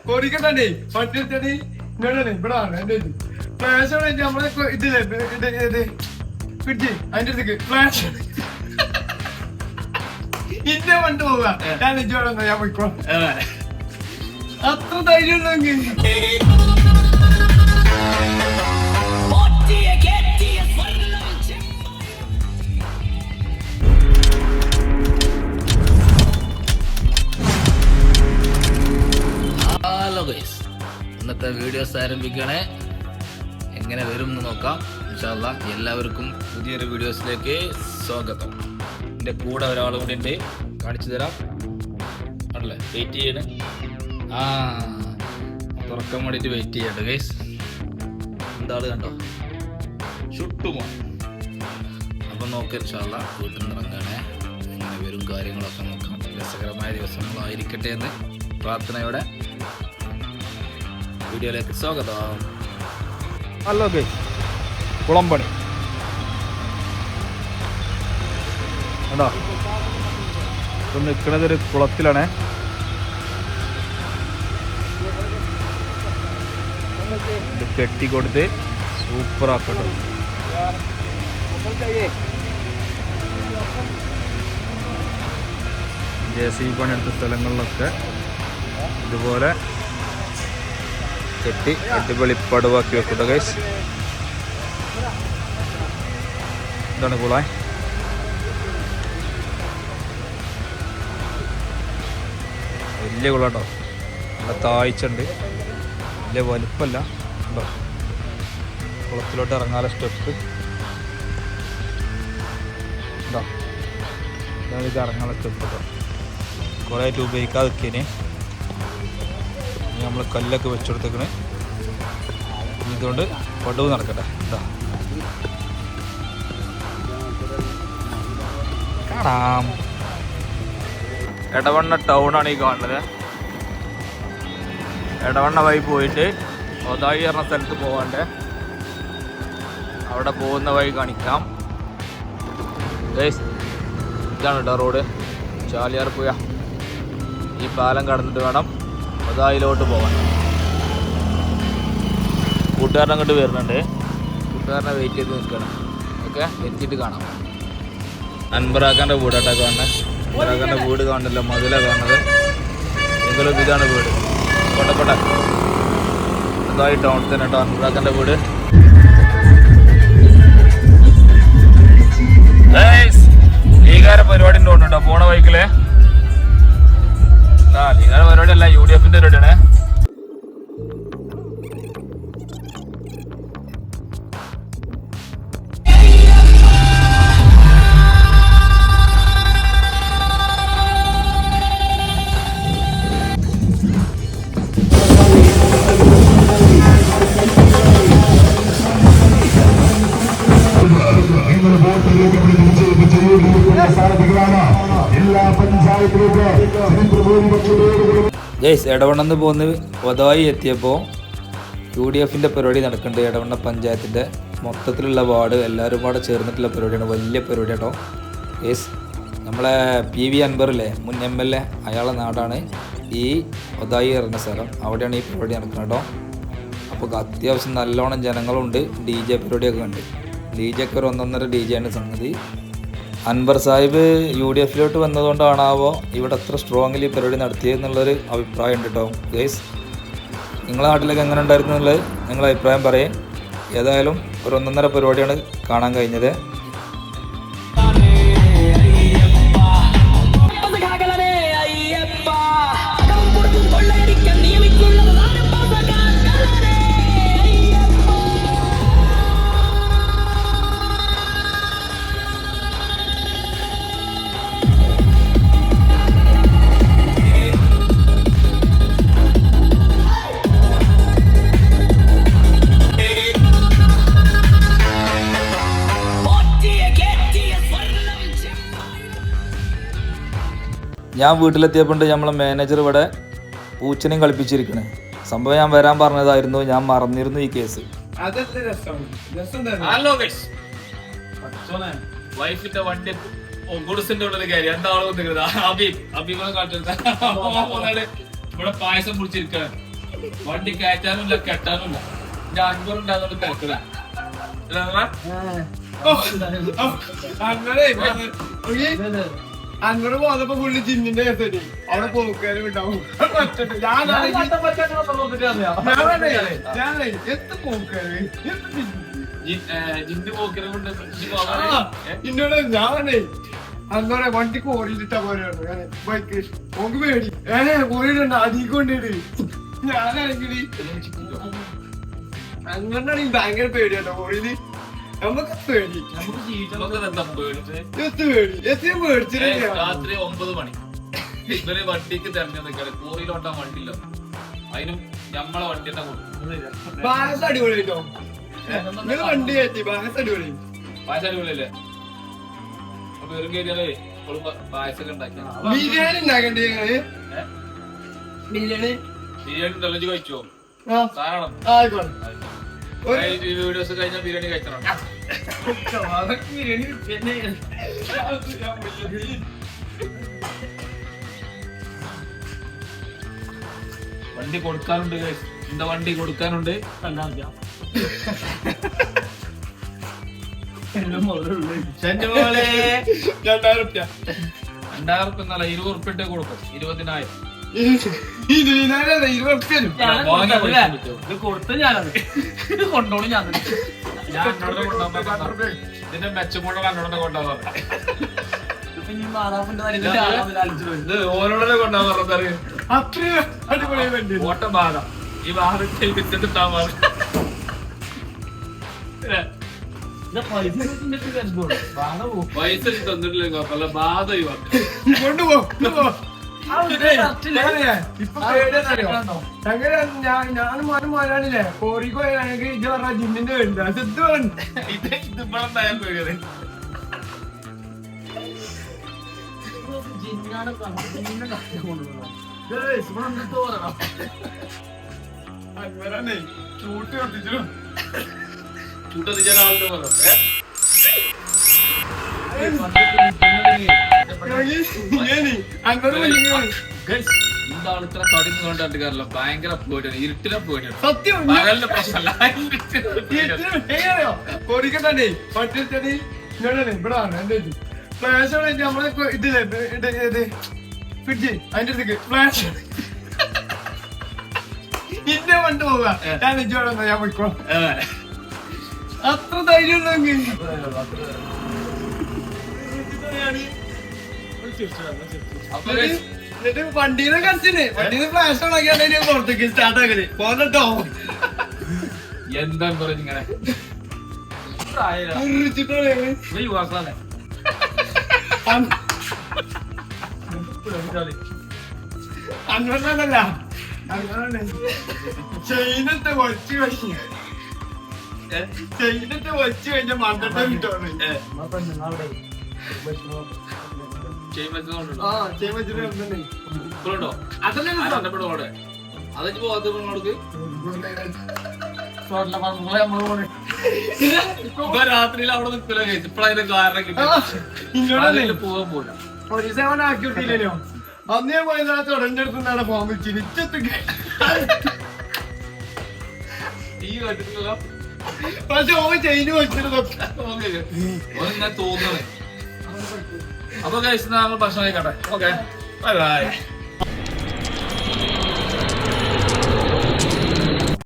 കോടിക്കണ്ടേ പട്ടിച്ചടി ഇങ്ങോട്ടാണ് ഇവിടെ എന്റെ ഫ്ലാഷ് നമ്മളെ ഇതില്ലേ ഫ്രിഡ്ജ് അതിന്റെ അടുത്തേക്ക് ഫ്ലാഷ് ഇന്നെ കൊണ്ട് പോവാ ഞാൻ ഇജോടെ ഞാൻ പോയിക്കോ അത്ര ധൈര്യം ഉണ്ടെങ്കിൽ ഇന്നത്തെ വീഡിയോസ് ആരംഭിക്കണേ. എങ്ങനെ വരും എന്ന് നോക്കാം. ഇൻഷാ അല്ലാ എല്ലാവർക്കും പുതിയൊരു വീഡിയോസിലേക്ക് സ്വാഗതം. എൻ്റെ കൂടെ ഒരാൾ കൂടി ഉണ്ട്, കാണിച്ചു തരാം. ആണല്ലേ, വെയിറ്റ് ചെയ്യണേ. തുറക്കാൻ വേണ്ടിയിട്ട് വെയിറ്റ് ചെയ്യട്ടെ ഗൈസ്. എന്താള് കണ്ടോ, ചുട്ടുമോ. അപ്പം നോക്ക് ഇൻഷാ അല്ലാ വീട്ടിൽ നിന്ന് ഇറങ്ങണേ. എങ്ങനെ വരും കാര്യങ്ങളൊക്കെ നോക്കാം. രസകരമായ ദിവസങ്ങളായിരിക്കട്ടെ എന്ന് പ്രാർത്ഥനയോടെ വീഡിയോയിലേക്ക് സ്വാഗതം. ഹലോ കുളമ്പണി കണ്ടോ, ഇപ്പം നിൽക്കുന്നത് ഒരു കുളത്തിലാണ്. ഇത് കെട്ടിക്കൊടുത്ത് സൂപ്പറാക്കട്ടോ. JCB പണിയെടുത്ത സ്ഥലങ്ങളിലൊക്കെ ഇതുപോലെ കെട്ടി വെളിപ്പാടുവാക്കി വെക്കട്ടെ ഗൈസ്. ഇതാണ് കുളാൻ. വലിയ കുളാട്ടോ, നല്ല താഴ്ചയുണ്ട്, വലിയ വലുപ്പമല്ല. ഉണ്ടോ കുളത്തിലോട്ട് ഇറങ്ങാനുള്ള സ്റ്റെപ്പ് ഉണ്ടോ, ഇതാണ് ഇത് ഇറങ്ങാനുള്ള സ്റ്റെപ്പ് കേട്ടോ. കുറേ ആയിട്ട് ഉപയോഗിക്കാതെ വെക്കേനെ. നമ്മൾ കല്ലൊക്കെ വെച്ചുകൊടുത്തേക്കണ്. ഇതുകൊണ്ട് പടവ് നടക്കട്ടെ. ഇതാ കാണാം. എടവണ്ണ ടൗണാണ് ഈ കാണുന്നത്. എടവണ്ണ വഴി പോയിട്ട് ഒതായി പറഞ്ഞ സ്ഥലത്ത് പോകാണ്ട് അവിടെ പോകുന്ന വഴി കാണിക്കാം. ഇതാണ് കേട്ടോ റോഡ്. ചാലിയാർ പുഴ. ഈ പാലം കടന്നിട്ട് വേണം ഒതായിലോട്ട് പോകാൻ. കൂട്ടുകാരൻ അങ്ങോട്ട് വരുന്നുണ്ട്. കൂട്ടുകാരനെ വെയിറ്റ് ചെയ്ത് നിൽക്കണം. ഓക്കെ, എത്തിയിട്ട് കാണാം. അൻബറാക്കാൻ്റെ വീടാട്ടോ കാണുന്നത്. അൻബറാക്കാൻ്റെ വീട് കാണുന്നില്ല, മതിലാണ് കാണുന്നത്. എങ്കിലും ഇതാണ് വീട്. കൊട്ടപ്പെട്ട ഒതായി ടൗണിൽ തന്നെ കേട്ടോ അൻബറാക്കാൻ്റെ വീട്. ലീഗാര പരിപാടി ഉണ്ട് കേട്ടോ പോണ വൈക്കില്. ലീഗാര പരിപാടി അല്ല, UDF-ന്റെ പരിപാടിയാണ്. എടവണ്ണെന്ന് പോന്ന് ഒതായി എത്തിയപ്പോൾ UDF-ന്റെ പരിപാടി നടക്കുന്നുണ്ട്. എടവണ്ണ പഞ്ചായത്തിൻ്റെ മൊത്തത്തിലുള്ള വാർഡ് എല്ലാവരും കൂടെ ചേർന്നിട്ടുള്ള പരിപാടിയാണ്. വലിയ പരിപാടി കേട്ടോ. നമ്മളെ PV അൻവറില്ലേ, മുൻ MLA, അയാളെ നാടാണ് ഈ ഒതായി ഇറങ്ങുന്ന സ്ഥലം. അവിടെയാണ് ഈ പരിപാടി നടക്കുന്നത് കേട്ടോ. അപ്പോൾ അത്യാവശ്യം നല്ലോണം ജനങ്ങളുണ്ട്. DJ പരിപാടിയൊക്കെ ഉണ്ട്. DJ ഒക്കെ ഒരു 1.5 DJ ആണ് സംഗതി. അൻവർ സാഹിബ് UDF-ലോട്ട് വന്നതുകൊണ്ടാണാവോ ഇവിടെ അത്ര സ്ട്രോങ്ലി പരിപാടി നടത്തിയെന്നുള്ളൊരു അഭിപ്രായം ഉണ്ട് കേട്ടോ ഗൈസ്. നിങ്ങളെ നാട്ടിലൊക്കെ എങ്ങനെ ഉണ്ടായിരുന്നു എന്നുള്ളത് നിങ്ങളുടെ അഭിപ്രായം പറയും. ഏതായാലും ഒരു 1.5 പരിപാടിയാണ് കാണാൻ കഴിഞ്ഞത്. ഞാൻ വീട്ടിലെത്തിയപ്പോൾ നമ്മളെ മാനേജർ ഇവിടെ പൂച്ചനെയും കളിപ്പിച്ചിരിക്കണേ. സംഭവം ഞാൻ വരാൻ പറഞ്ഞതായിരുന്നു, ഞാൻ മറന്നിരുന്നു ഈ കേസ്. ഇവിടെ പായസം കുടിച്ചിരിക്കാൻ വണ്ടി കയറ്റാനും ഇല്ല കെട്ടാനും ഇല്ല. ഞാൻ അൻപറുണ്ടാകുന്നത് തിരക്കില്ല. അങ്ങനെ പോന്നപ്പോ പുള്ളി ജിമ്മിന്റെ കേസരി അവിടെ പോക്കാനും ഉണ്ടാവും. എത്ര പോക്കാര് ജിന്റെ പോക്കിനെ കൊണ്ട് ഇന്നോട് ഞാൻ പറഞ്ഞേ അന്നോടെ വണ്ടിക്ക് ഓടിയിട്ടാ പോലെയാണ് ബൈക്ക് ഓക്ക് പേടി ഓടിയിട്ടുണ്ട് അധികം കൊണ്ടിട്ട് ഞാനാണെങ്കിൽ അങ്ങനെ ഭയങ്കര പേടിയാട്ടോ ഓടിയില് നമുക്ക് പേടി എത്ര പേടിച്ചില്ല. രാത്രി 9 മണി ഇവര് വണ്ടിക്ക് തെരഞ്ഞെടുക്കാറ്. കോറിയിലോട്ടാൻ വണ്ടിയില്ല. അതിനും ഞമ്മളെ വണ്ടി തന്നെ കൊടുക്കും. ബാലസ് അടിപൊളിയായിട്ടോ. നിങ്ങൾ വണ്ടി കയറ്റി ബാലസ് അടിപൊളി. പായസം അടിപൊളിയല്ലേ? അപ്പൊ വെറും കയറിയാലേ പായസൊക്കെ ഉണ്ടാക്കിയ ബിരിയാണി ഉണ്ടാക്കണ്ടേ നിങ്ങള്? ബിരിയാണി ബിരിയാണി ഉണ്ടല്ലോ, കഴിച്ചോ? സാധനം ആയിക്കോട്ടെ. വീഡിയോസ് കഴിഞ്ഞാൽ ബിരിയാണി കഴിക്കണം. വണ്ടി കൊടുക്കാനുണ്ട്, എന്താ വണ്ടി കൊടുക്കാനുണ്ട്. 2000 എന്നല്ല, 20 ഉറുപ്പിട്ട് കൊടുക്കും. 20,000 കൊടുത്ത് ഞാനത് ഇത് കൊണ്ടോളൂ. ഞാൻ ഇതിന്റെ മെച്ചം കൊണ്ടാണ് എന്നോടെ കൊണ്ടുപോകാൻ. ഇത് ഓരോടെ കൊണ്ടുപോകാൻ പറഞ്ഞത് അത്രയും അടിപൊളി വണ്ടി. ഓട്ട ബാധ ഈ വാഹനത്തെ വിറ്റിട്ടാ പൈസ തന്നിട്ടില്ല കുഴപ്പമില്ല. ബാധ കൊണ്ടുപോ. ഇപ്പൊ അങ്ങനെ ഞാനും മോനും മോനാണില്ലേ കോറിക്ക് പോയാണെങ്കിൽ ഇത് പറഞ്ഞ ജിമ്മിന്റെ വേണ്ട സിദ്ധ വേണ്ട. ഇതിപ്പോഴെന്തായാലും പോയത് അങ്ങനാണേ ചൂട്ട് കത്തിച്ചു. ചൂട്ടത്തിച്ചാൽ ആളുടെ പറഞ്ഞു. എന്താണ് ഇത്ര തടി കൊണ്ടില്ല? ഭയങ്കര പേടിയാണ്. ഇരുട്ടിനെ പേടിയാണ്. സത്യം പകലിന്റെ പ്രശ്നമല്ല. കോറിക്കണ്ടേ പട്ടിച്ചടി ഇങ്ങോട്ടാണ് ഇവിടെ ആണ് എന്റെ ഫ്ലാഷ് നമ്മളെ ഇതില്ലേ ഫ്രിഡ്ജ് അതിന്റെ അടുത്തേക്ക് ഫ്ലാഷ് ഇന്നെ കൊണ്ട് പോവുക. ഞാൻ നിജോടെ ഞാൻ പോയിക്കോ. അത്ര ധൈര്യം ഉണ്ടെങ്കിൽ അപ്പൊ എന്നിട്ട് വണ്ടീനെ കടിച്ചിന് വണ്ടീന്ന് ഫ്ലാഷ് ഉണക്കിയാണ് പുറത്തേക്ക് സ്റ്റാർട്ട് ആക്കല് പോന്നോ എന്താ പറഞ്ഞു ഇങ്ങനെ യുവാക്കളാണ്. അങ്ങനല്ല അങ്ങനെ ചെയിനത്തെ വച്ച് കഴിഞ്ഞ ചെയിനത്തെ വച്ച് കഴിഞ്ഞ മണ്ടത്തെ കിട്ടുവാണ്. ആ ചെയിൻ വെച്ചിട്ട് ഇപ്പോഴുണ്ടോ? അതല്ലേ അതെനിക്ക് പോകാത്ത പെണ്ണോടക്ക് ഇപ്പൊ രാത്രിയിൽ അവിടെ നിൽക്കില്ല. ഇപ്പഴതിന്റെ കാരണം കിട്ടി പോകാൻ പോലും ഒരു സേവനം ആക്കി വിട്ടില്ലല്ലോ. അന്ന് ഞാൻ പോയതാ തുടന്റെ അടുത്തുനിന്നാണ് ഫോം വെച്ച് നിച്ചത്തൊക്കെ ഈ കണ്ടിട്ടില്ല. പക്ഷെ ഓ ചെയിന് വെച്ചിട്ട് തോന്നണേ. അപ്പൊ കഴിച്ച് നമ്മൾ ഭക്ഷണം കഴിക്കട്ടെ. Okay bye bye.